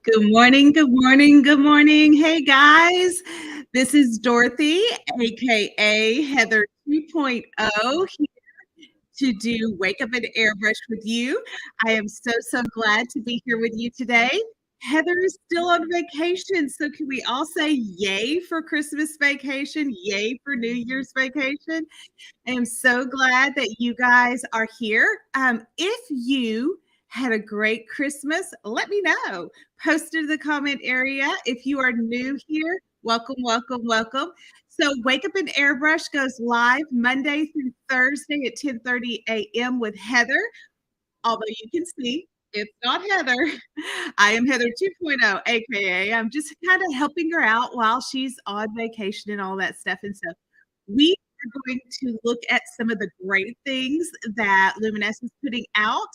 Good morning, good morning, good morning. Hey guys, this is Dorothy, aka Heather 2.0, here to do Wake Up and Airbrush with you. I am so glad to be here with you today. Heather is still on vacation, so can we all say yay for Christmas vacation? Yay for New Year's vacation? I am so glad that you guys are here. If you had a great Christmas, let me know. Post it in the comment area. If you are new here, welcome, welcome, welcome. So Wake Up and Airbrush goes live Monday through Thursday at 10:30 a.m. with Heather. Although you can see it's not Heather. I am Heather 2.0, aka I'm just kind of helping her out while she's on vacation and all that stuff. And so we are going to look at some of the great things that Luminess is putting out,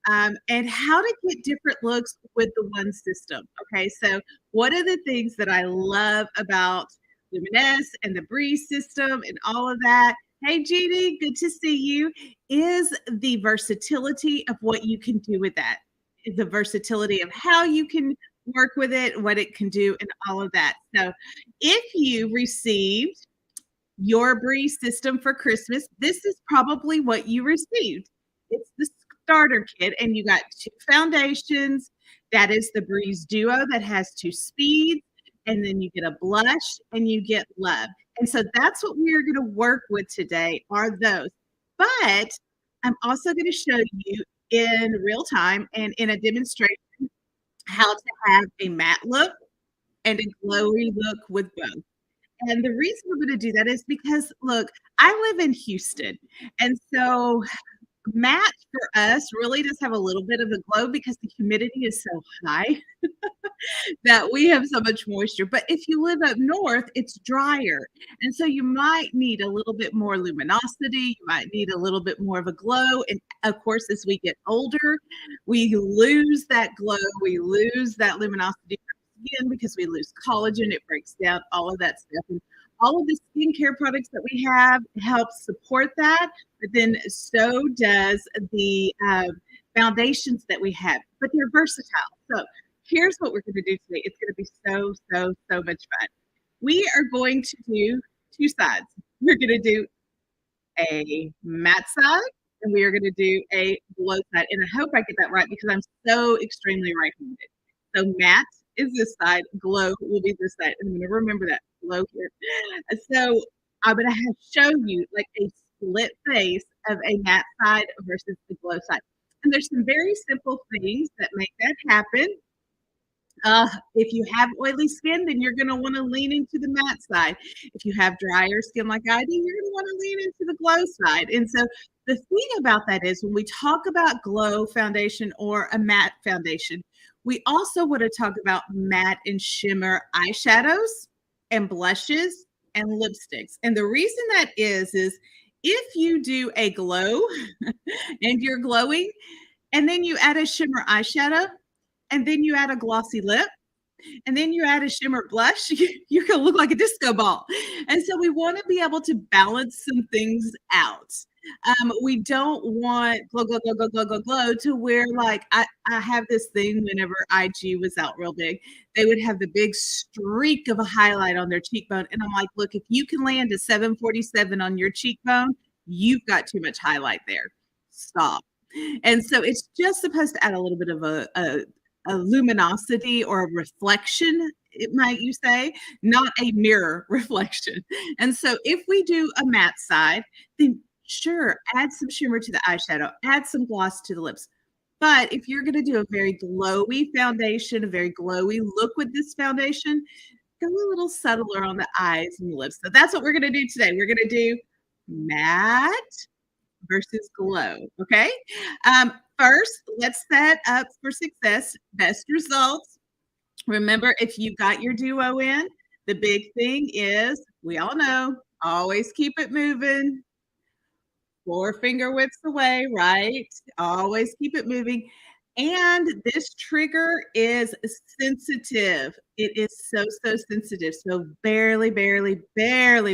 and how to get different looks with the one system. Okay, so one of the things that I love about Luminess and the Breeze system and all of that, hey Jeannie, good to see you, is the versatility of what you can do with that, the versatility of how you can work with it, what it can do, and all of that. So if you received your Breeze system for Christmas, this is probably what you received. It's the starter kit, and you got two foundations. That is the Breeze Duo that has two speeds, and then you get a blush and you get Love. And so that's what we are going to work with today are those. But I'm also going to show you in real time and in a demonstration how to have a matte look and a glowy look with both. And the reason I'm going to do that is because, look, I live in Houston. And so matte for us really does have a little bit of a glow because the humidity is so high that we have so much moisture. But if you live up north, it's drier. And so you might need a little bit more luminosity. You might need a little bit more of a glow. And of course, as we get older, we lose that glow. We lose that luminosity skin because we lose collagen. It breaks down all of that stuff. And all of the skincare products that we have help support that. But then so does the foundations that we have. But they're versatile. So here's what we're going to do today. It's going to be so much fun. We are going to do two sides. We're going to do a matte side and we are going to do a glow side. And I hope I get that right because I'm so extremely right-handed. So matte is this side, glow will be this side. And I'm going to remember that glow here. So I'm going to show you like a split face of a matte side versus the glow side. And there's some very simple things that make that happen. If you have oily skin, then you're going to want to lean into the matte side. If you have drier skin like I do, you're going to want to lean into the glow side. And so the thing about that is when we talk about glow foundation or a matte foundation, we also want to talk about matte and shimmer eyeshadows and blushes and lipsticks. And the reason that is if you do a glow and you're glowing and then you add a shimmer eyeshadow, and then you add a glossy lip, and then you add a shimmer blush, you're going to look like a disco ball. And so we want to be able to balance some things out. We don't want glow, glow, glow, glow, glow, glow, glow to where like I have this thing whenever IG was out real big, they would have the big streak of a highlight on their cheekbone. And I'm like, look, if you can land a 747 on your cheekbone, you've got too much highlight there. Stop. And so it's just supposed to add a little bit of a luminosity or a reflection, it might you say, not a mirror reflection. And so if we do a matte side, then sure, add some shimmer to the eyeshadow, add some gloss to the lips. But if you're going to do a very glowy foundation, a very glowy look with this foundation, go a little subtler on the eyes and the lips. So that's what we're going to do today. We're going to do matte versus glow. Okay. First, let's set up for success. Best results. Remember, if you got your duo in, the big thing is we all know always keep it moving. 4 finger widths away, right? Always keep it moving. And this trigger is sensitive. It is so sensitive. So barely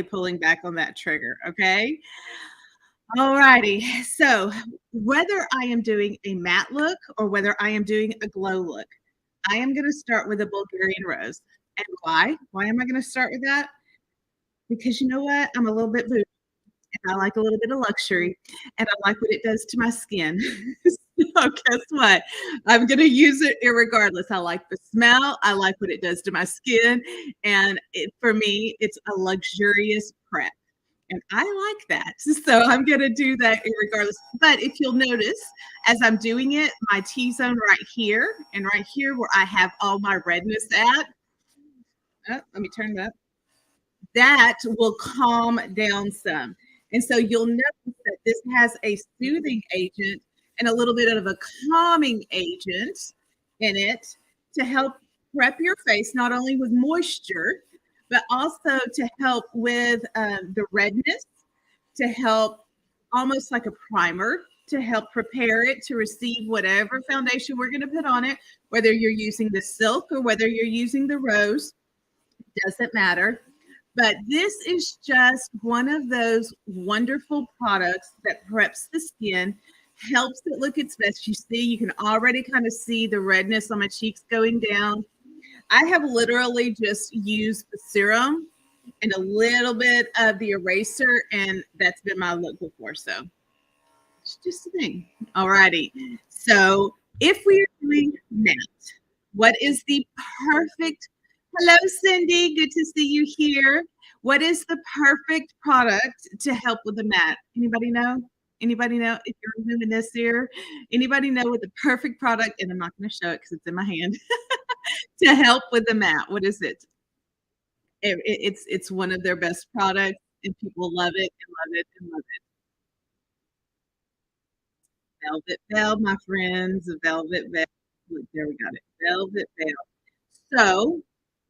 pulling back on that trigger. Okay. All righty. So whether I am doing a matte look or whether I am doing a glow look, I am gonna start with a Bulgarian rose. And why? Why am I gonna start with that? Because you know what? I'm a little bit bougie, and I like a little bit of luxury, and I like what it does to my skin. So guess what? I'm gonna use it irregardless. I like the smell, I like what it does to my skin, and for me, it's a luxurious prep. And I like that. So I'm going to do that regardless. But if you'll notice, as I'm doing it, my T-zone right here and right here where I have all my redness at, let me turn that, that will calm down some. And so you'll notice that this has a soothing agent and a little bit of a calming agent in it to help prep your face, not only with moisture, but also to help with the redness, to help almost like a primer, to help prepare it to receive whatever foundation we're going to put on it, whether you're using the silk or whether you're using the rose, doesn't matter. But this is just one of those wonderful products that preps the skin, helps it look its best. You see, you can already kind of see the redness on my cheeks going down. I have literally just used the serum and a little bit of the eraser, and that's been my look before. So it's just a thing. All righty. So if we are doing matte, what is the perfect? Hello, Cindy. Good to see you here. What is the perfect product to help with the matte? Anybody know? Anybody know if you're doing this here? Anybody know what the perfect product? And I'm not going to show it because it's in my hand to help with the matte. What is it? It's one of their best products, and people love it and love it and love it. Velvet Veil, my friends, Velvet Veil. Look, there we got it. Velvet Veil. So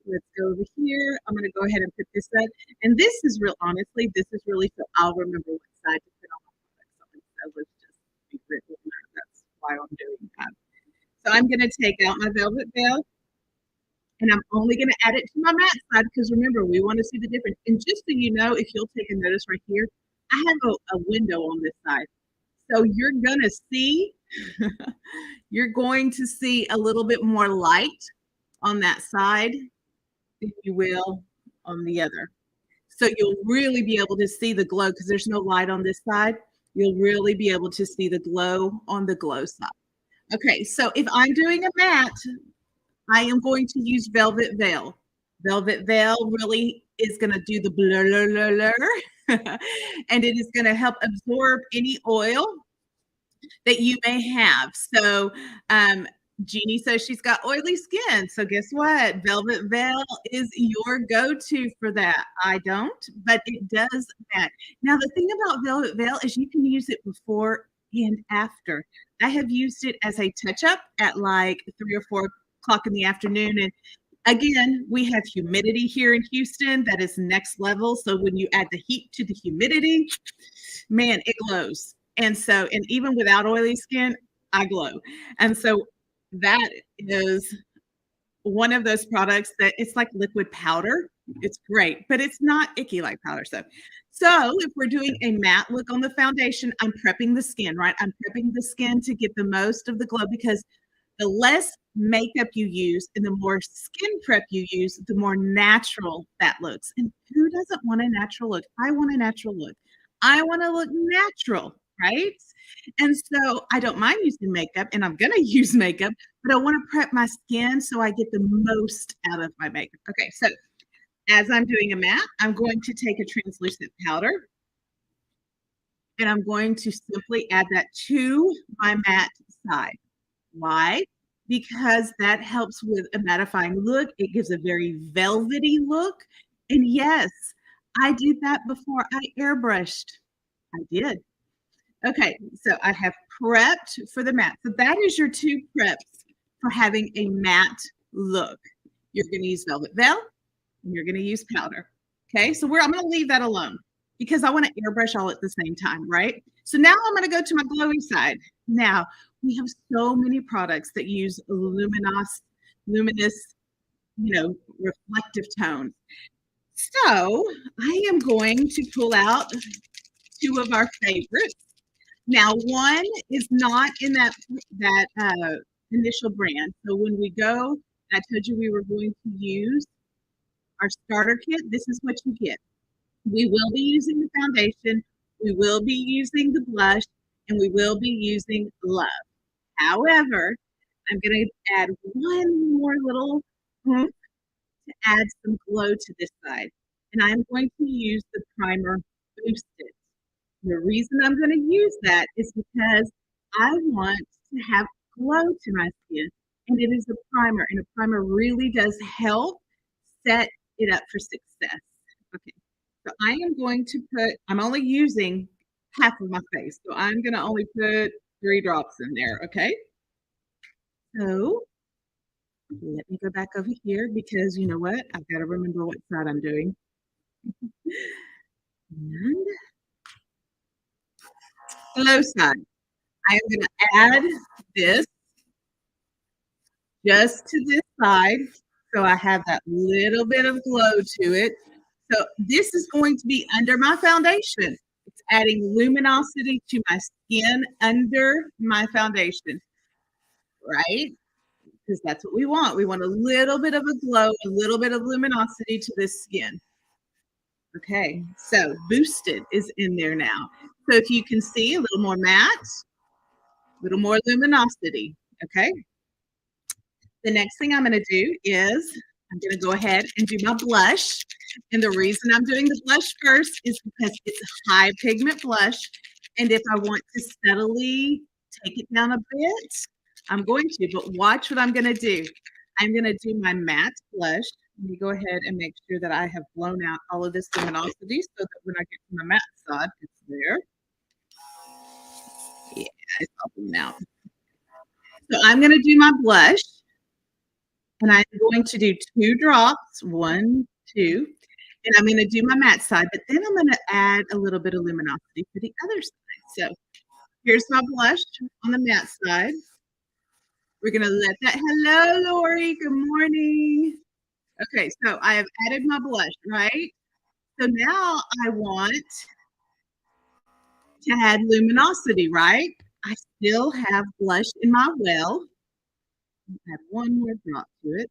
let's go over here. I'm going to go ahead and put this up. And this is real, honestly, this is really so I'll remember what side to put on my products on. So let's just be grateful for that. That's why I'm doing that. So I'm going to take out my Velvet Veil. And I'm only going to add it to my matte side because remember, we want to see the difference. And just so you know, if you'll take a notice right here, I have a window on this side. So you're going to see, you're going to see a little bit more light on that side than you will on the other. So you'll really be able to see the glow because there's no light on this side. You'll really be able to see the glow on the glow side. Okay, so if I'm doing a matte, I am going to use Velvet Veil. Velvet Veil really is going to do the blur, blur, blur, blur. And it is going to help absorb any oil that you may have. So Jeannie says she's got oily skin. So guess what? Velvet Veil is your go-to for that. I don't, but it does that. Now, the thing about Velvet Veil is you can use it before and after. I have used it as a touch-up at like 3 or 4 o'clock in the afternoon. And again, we have humidity here in Houston that is next level. So when you add the heat to the humidity, man, it glows. And so, and even without oily skin, I glow. And so that is one of those products that it's like liquid powder. It's great, but it's not icky like powder. So if we're doing a matte look on the foundation, I'm prepping the skin, right? I'm prepping the skin to get the most of the glow because the less makeup you use and the more skin prep you use, the more natural that looks. And who doesn't want a natural look? I want a natural look. I want to look natural, right? And so I don't mind using makeup, and I'm going to use makeup, but I want to prep my skin so I get the most out of my makeup. Okay, so as I'm doing a matte, I'm going to take a translucent powder, and I'm going to simply add that to my matte side. Why? Because that helps with a mattifying look. It gives a very velvety look. And yes, I did that before I airbrushed. I did. Okay, so I have prepped for the matte. So that is your 2 preps for having a matte look. You're going to use Velvet Veil and you're going to use powder. Okay, so I'm going to leave that alone because I want to airbrush all at the same time, right? So now I'm going to go to my glowy side. Now, we have so many products that use luminous, reflective tones. So I am going to pull out 2 of our favorites. Now, one is not in that initial brand. So when we go, I told you we were going to use our starter kit. This is what you get. We will be using the foundation, we will be using the blush, and we will be using Love. However, I'm going to add one more little oomph to add some glow to this side. And I'm going to use the primer Boosted. The reason I'm going to use that is because I want to have glow to my skin. And it is a primer, and a primer really does help set it up for success. Okay, so I am going to put, I'm only using half of my face, so I'm going to only put 3 drops in there, okay? So let me go back over here because you know what? I've got to remember what side I'm doing. And glow side. I am going to add this just to this side so I have that little bit of glow to it. So this is going to be under my foundation. It's adding luminosity to my skin under my foundation, right? Because that's what we want. We want a little bit of a glow, a little bit of luminosity to this skin. Okay, so Boosted is in there now. So if you can see a little more matte, a little more luminosity, okay? The next thing I'm going to do is I'm going to go ahead and do my blush. And the reason I'm doing the blush first is because it's a high pigment blush. And if I want to steadily take it down a bit, I'm going to. But watch what I'm going to do. I'm going to do my matte blush. Let me go ahead and make sure that I have blown out all of this luminosity so that when I get to my matte side, it's there. Yeah, it's all blown out. So I'm going to do my blush. And I'm going to do 2 drops, 1, 2, and I'm going to do my matte side, but then I'm going to add a little bit of luminosity for the other side. So here's my blush on the matte side. We're going to let that, hello, Lori, good morning. Okay, so I have added my blush, right? So now I want to add luminosity, right? I still have blush in my well. Add 1 more drop to it.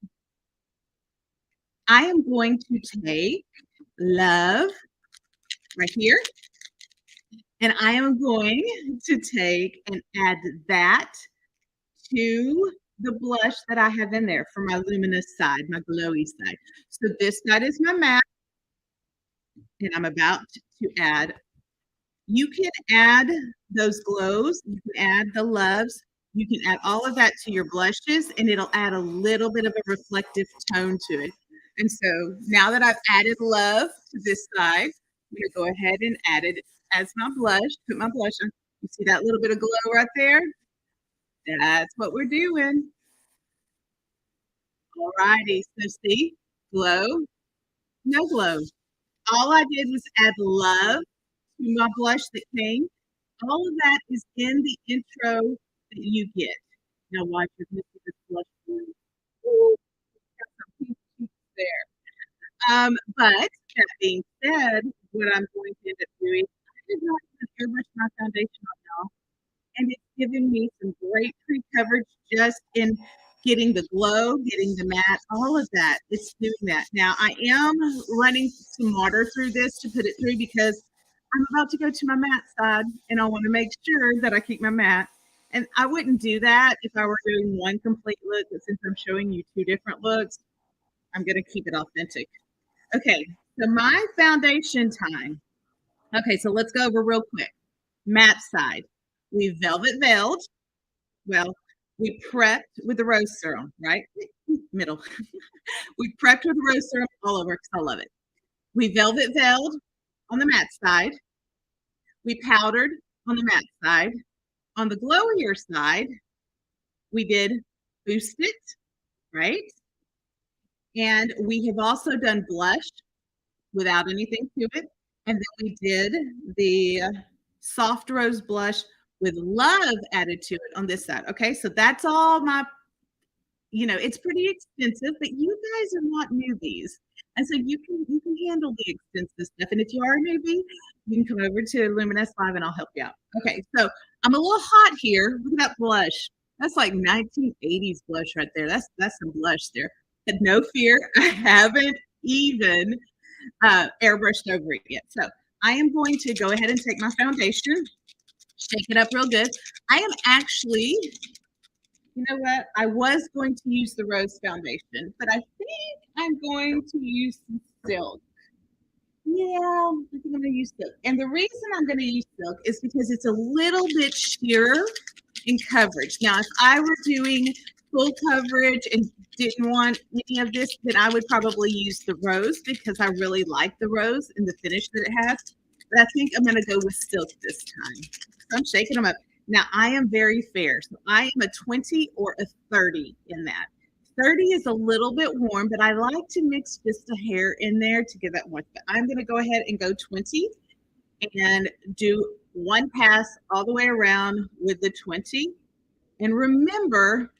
I am going to take Love right here, and I am going to take and add that to the blush that I have in there for my luminous side, my glowy side. So this side is my matte, and I'm about to add. You can add those glows, you can add the loves, you can add all of that to your blushes, and it'll add a little bit of a reflective tone to it. And so now that I've added Love to this side, I'm gonna go ahead and add it as my blush, put my blush on. You see that little bit of glow right there? That's what we're doing. All righty, so see, glow, no glow. All I did was add Love to my blush that came. All of that is in the intro that you get. Now watch, you're gonna see this blush blue. Ooh, got some pink cheeks there. But that being said, what I'm going to end up doing, I did not even airbrush my foundation on y'all, and it's giving me some great pre-coverage just in getting the glow, getting the matte, all of that. It's doing that. Now I am running some water through this to put it through because I'm about to go to my matte side and I want to make sure that I keep my matte. And I wouldn't do that if I were doing one complete look, but since I'm showing you 2 different looks, I'm going to keep it authentic. Okay, so my foundation time. Okay, so let's go over real quick. Matte side. We velvet veiled. Well, we prepped with the rose serum, right? Middle. We prepped with the rose serum all over because I love it. We velvet veiled on the matte side. We powdered on the matte side. On the glowier side, we did Boost It, right? And we have also done blush without anything to it. And then we did the soft rose blush with Love added to it on this side. Okay, so that's all my, it's pretty expensive, but you guys are not newbies. And so you can handle the expensive stuff. And if you are a newbie, you can come over to Luminess Live and I'll help you out. Okay, so I'm a little hot here. Look at that blush. That's like 1980s blush right there. That's some blush there. But no fear, I haven't even airbrushed over it yet. So I am going to go ahead and take my foundation, shake it up real good. I am actually, you know what? I was going to use the rose foundation, but I think I'm going to use some silk. Yeah, I think I'm gonna use silk. And the reason I'm gonna use silk is because it's a little bit sheerer in coverage. Now, if I were doing full coverage and didn't want any of this, then I would probably use the rose because I really like the rose and the finish that it has. But I think I'm gonna go with silk this time. So I'm shaking them up. Now, I am very fair. So I am a 20 or a 30 in that. 30 is a little bit warm, but I like to mix just a hair in there to give that warmth. But I'm going to go ahead and go 20 and do one pass all the way around with the 20. And remember,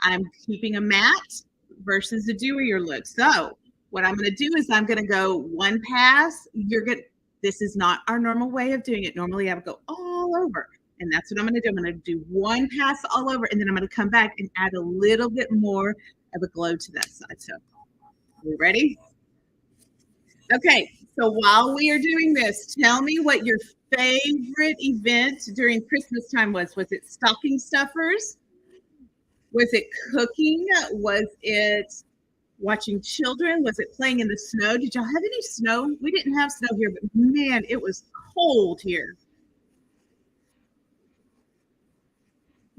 I'm keeping a matte versus a dewier look. So what I'm going to do is I'm going to go one pass. This is not our normal way of doing it. Normally I would go all over. And that's what I'm going to do. I'm going to do one pass all over, and then I'm going to come back and add a little bit more of a glow to that side. So, are we ready? Okay, so while we are doing this, tell me what your favorite event during Christmas time was. Was it stocking stuffers? Was it cooking? Was it watching children? Was it playing in the snow? Did y'all have any snow? We didn't have snow here, but man, it was cold here.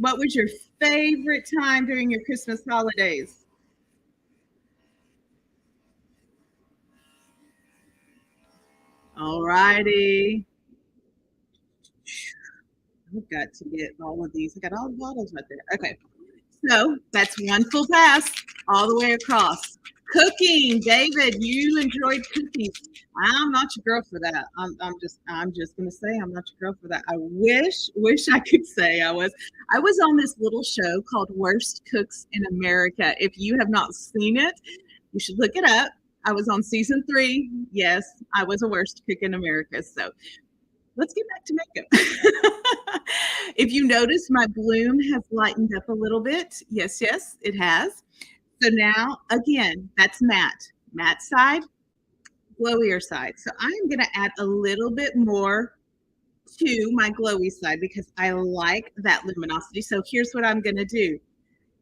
What was your favorite time during your Christmas holidays? All righty. I've got to get all of these. I got all the bottles right there. Okay. So that's one full pass all the way across. Cooking, David, you enjoyed cooking. I'm not your girl for that. I'm just gonna say I'm not your girl for that. I wish I could say I was. I was on this little show called Worst Cooks in America. If you have not seen it, you should look it up. I was on season 3. Yes, I was a worst cook in America. So let's get back to makeup. If you notice, my bloom has lightened up a little bit. Yes, it has. So now, again, that's matte. Matte side, glowier side. So I'm going to add a little bit more to my glowy side because I like that luminosity. So here's what I'm going to do.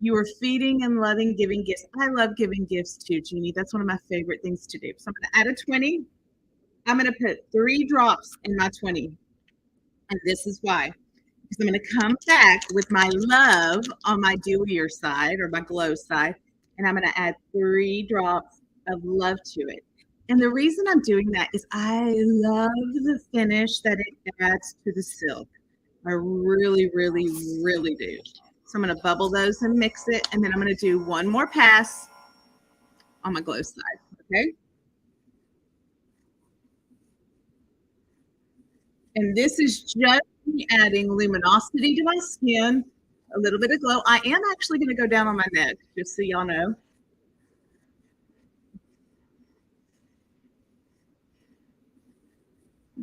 You are feeding and loving giving gifts. I love giving gifts too, Jeannie. That's one of my favorite things to do. So I'm going to add a 20. I'm going to put 3 drops in my 20. And this is why. Because I'm going to come back with my love on my dewier side or my glow side. And I'm going to add 3 drops of love to it. And the reason I'm doing that is I love the finish that it adds to the silk. I really, really, really do. So I'm going to bubble those and mix it. And then I'm going to do one more pass on my glow side. Okay. And this is just me adding luminosity to my skin, a little bit of glow. I am actually going to go down on my neck, just so y'all know.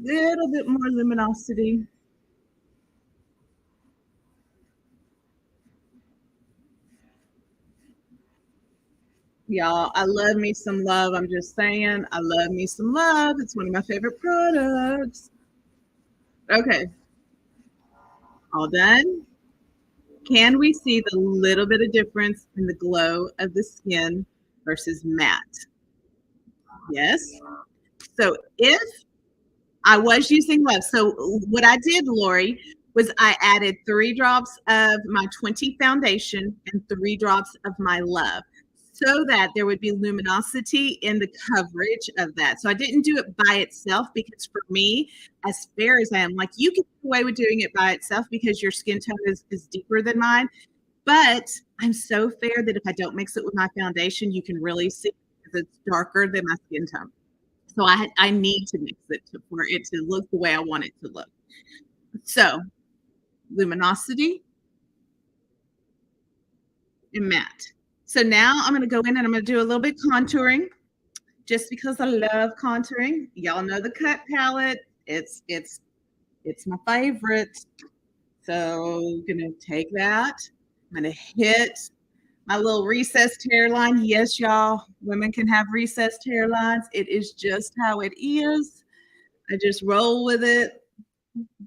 Little bit more luminosity. Y'all, I love me some love. I'm just saying, I love me some love. It's one of my favorite products. Okay, all done. Can we see the little bit of difference in the glow of the skin versus matte? Yes. So if I was using love, so what I did, Lori, was I added 3 drops of my 20 foundation and 3 drops of my love so that there would be luminosity in the coverage of that. So I didn't do it by itself because for me, as fair as I am, like you can get away with doing it by itself because your skin tone is deeper than mine. But I'm so fair that if I don't mix it with my foundation, you can really see because it's darker than my skin tone. So I need to mix it for it to look the way I want it to look. So luminosity and matte. So now I'm going to go in and I'm going to do a little bit contouring just because I love contouring. Y'all know the cut palette. It's my favorite. So gonna take that. I'm gonna hit my little recessed hairline. Yes, y'all, women can have recessed hairlines. It is just how it is. I just roll with it,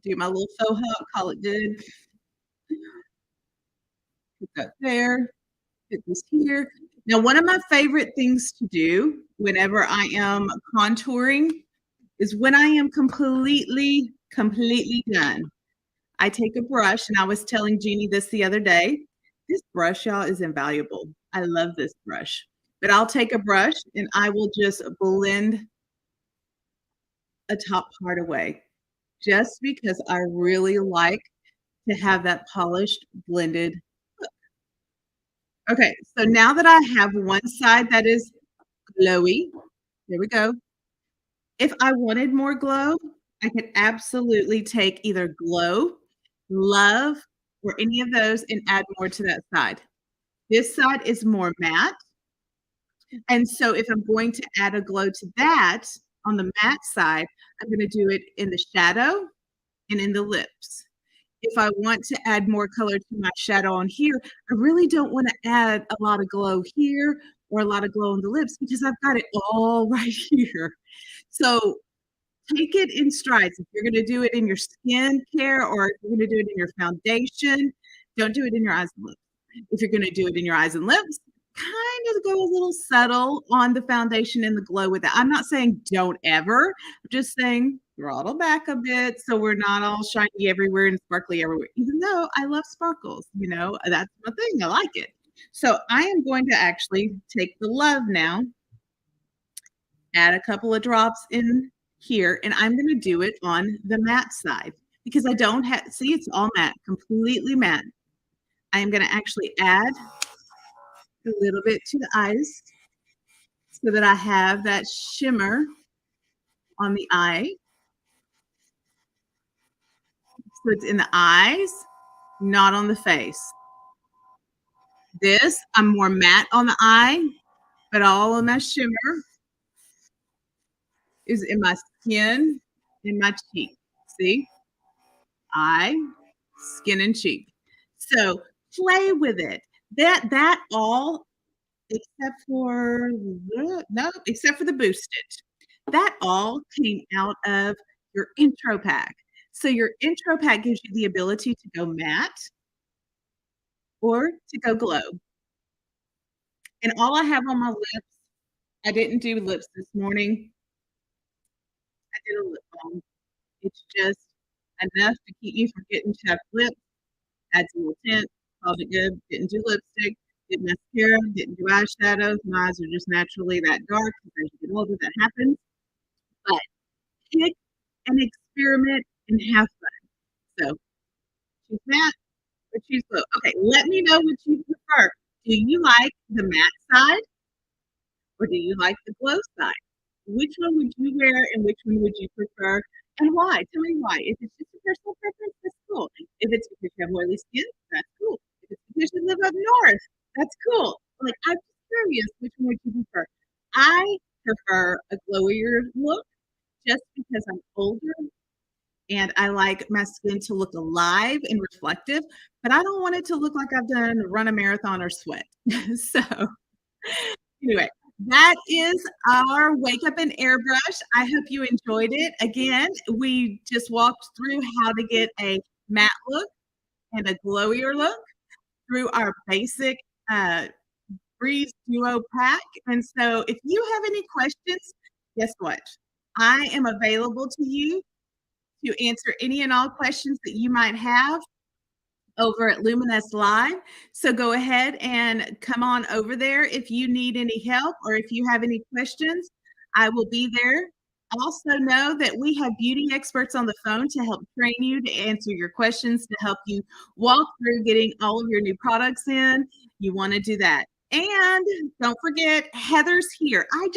do my little faux hump, call it good. Put that there, put this here. Now, one of my favorite things to do whenever I am contouring is when I am completely done. I take a brush, and I was telling Jeannie this the other day. This brush, y'all, is invaluable. I love this brush. But I'll take a brush and I will just blend a top part away just because I really like to have that polished, blended look. Okay, so now that I have one side that is glowy, there we go. If I wanted more glow, I could absolutely take either Glow, Love, or any of those and add more to that side. This side is more matte, and so if I'm going to add a glow to that on the matte side, I'm gonna do it in the shadow and in the lips. If I want to add more color to my shadow on here, I really don't wanna add a lot of glow here or a lot of glow on the lips because I've got it all right here. So take it in strides. If you're gonna do it in your skincare or if you're gonna do it in your foundation, don't do it in your eyes and lips. If you're gonna do it in your eyes and lips, kind of go a little subtle on the foundation and the glow with it. I'm not saying don't ever. I'm just saying throttle back a bit so we're not all shiny everywhere and sparkly everywhere. Even though I love sparkles, that's my thing. I like it. So I am going to actually take the Love now, add a couple of drops in here, and I'm going to do it on the matte side because I don't have, see, it's all matte, completely matte. I am going to actually add a little bit to the eyes so that I have that shimmer on the eye. So it's in the eyes, not on the face. This, I'm more matte on the eye, but all of my shimmer is in my skin, in my cheek. See? Eye, skin, and cheek. So play with it. That all, except for no, except for the boost stitch. That all came out of your intro pack. So your intro pack gives you the ability to go matte or to go glow. And all I have on my lips, I didn't do lips this morning. I did a lip balm. It's just enough to keep you from getting chapped lips. Adds a little tint, called it good. Didn't do lipstick, did mascara, didn't do eyeshadows. My eyes are just naturally that dark. As you get older, that happens. But pick an experiment and have fun. So choose matte or choose glow. Okay, let me know what you prefer. Do you like the matte side or do you like the glow side? Which one would you wear and which one would you prefer and why? Tell me why. If it's just a personal preference, that's cool. If it's because you have oily skin, that's cool. If it's because you live up north, that's cool. Like, I'm just curious, which one would you prefer? I prefer a glowier look just because I'm older and I like my skin to look alive and reflective, but I don't want it to look like I've run a marathon or sweat. So anyway, that is our Wake Up and Airbrush. I hope you enjoyed it. Again, we just walked through how to get a matte look and a glowier look through our basic Breeze Duo pack. And so if you have any questions, guess what? I am available to you to answer any and all questions that you might have over at Luminess Live. So go ahead and come on over there if you need any help or if you have any questions. I will be there. Also know that we have beauty experts on the phone to help train you, to answer your questions, to help you walk through getting all of your new products in. You want to do that. And don't forget, Heather's here. I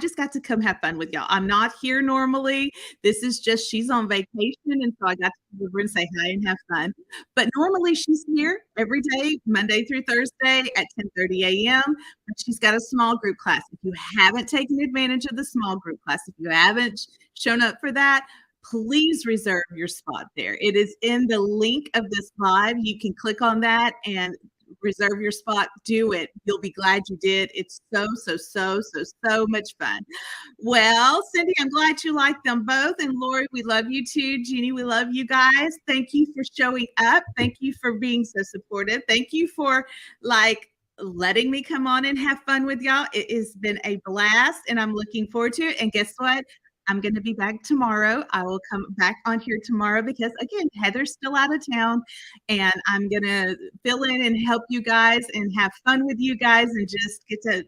just got to come have fun with y'all. I'm not here normally. This is just, she's on vacation, and so I got to come over and say hi and have fun. But normally she's here every day, Monday through Thursday at 10:30 a.m. But she's got a small group class. If you haven't taken advantage of the small group class, if you haven't shown up for that, please reserve your spot there. It is in the link of this live. You can click on that and reserve your spot. Do it. You'll be glad you did. It's so, so, so, so, so much fun. Well, Cindy, I'm glad you like them both. And Lori, we love you too. Jeannie, we love you guys. Thank you for showing up. Thank you for being so supportive. Thank you for like letting me come on and have fun with y'all. It has been a blast and I'm looking forward to it. And guess what? I'm going to be back tomorrow. I will come back on here tomorrow because, again, Heather's still out of town, and I'm going to fill in and help you guys and have fun with you guys and just get to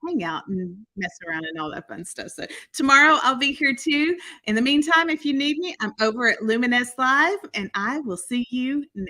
hang out and mess around and all that fun stuff. So tomorrow I'll be here too. In the meantime, if you need me, I'm over at Luminess Live, and I will see you